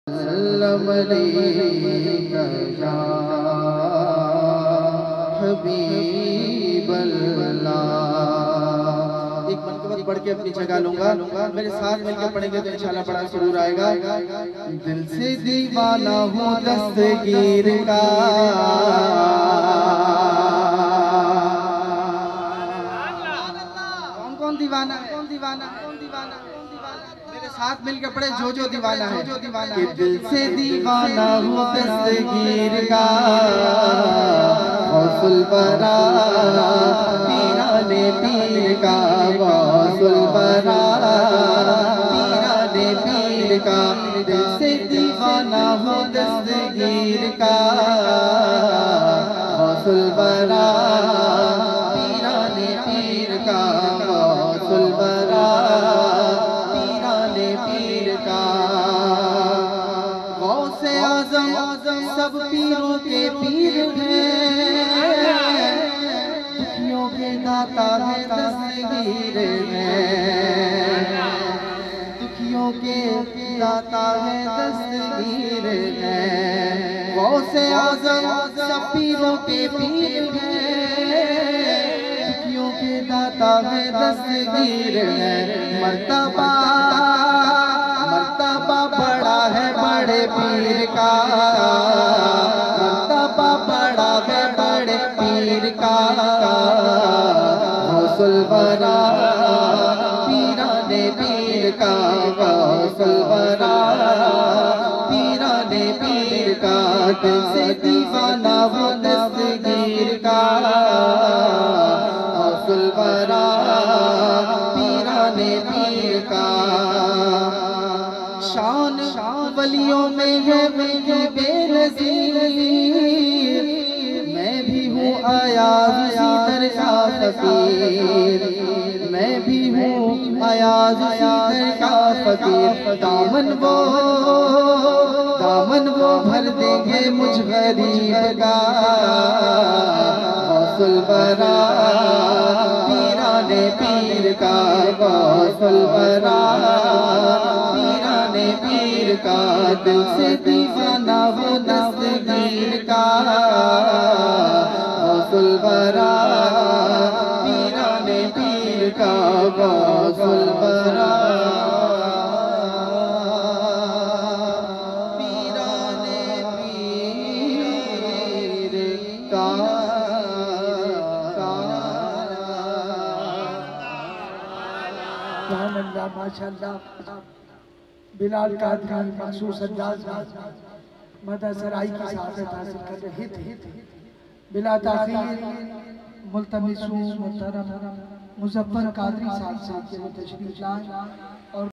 सल्लम अलैका या हबीबल्लाह। एक मनकबत पढ़ के अपनी जगह लूंगा, मेरे साथ मिलकर पढ़ेंगे तो इंशाल्लाह बड़ा सुरूर आएगा। दिल से दीवाना हूँ दस्तगीर का, कौन दीवाना है? कौन दीवाना है? कौन दीवाना है? मेरे साथ मिलकर पढ़े जो दीवाना है, जो दीवाना है। दिल से दीवाना हूँ दस्तगीर का, गौसुल बरा पीराने पीर का, गौसुल बरा पीराने पीर का। दिल से दीवाना हूँ दस्तगीर का, गौसुल बरा पीराने पीर का, गौसुल बरा पीराने पीर का। गौसे आज़म सब पीरों के पीर हैं, दुखियों के दाता है दस्तगीर है, दुखियों के दाता है दस्तगीर है। गौसे आज़म सब पीरों के पीर हैं, दुखियों के दाता है दस्तगीर है। मर्तबा मर्तबा बड़ा है बड़े पीर का, मर्तबा बड़ा है बड़े पीर का। गौसुल बरा पीराने पीर का, गौसुल बरा पीराने पीर का। दिल से दीवाना वो दस्तगीर का, गौसुल बरा पीराने पीर का। शान वलियों में है वही बेनज़ीर, मैं भी हूँ अयाज़ इसी दरगाह फ़कीर, मैं भी हूँ अयाज़ इसी दरगाह फ़कीर। दामन वो भर देंगे मुझ गरीब का, गौसुल बरा पीराने पीर का, गौसुल बरा पीराने पीर का। दिल से दीवाना वो दस्तगीर का, गौसुल बरा पीराने पीर का, गौसुल बरा पीराने पीर का। माशाअल्लाह बिलाल कादरी मखसूस अंदाज में मदद सराई की सआदत हासिल कर रहे थे। बिला ताखीर मुल्तमिसू मुहतरम मुज़फ्फर कादरी साहब से तशरीफ लाए।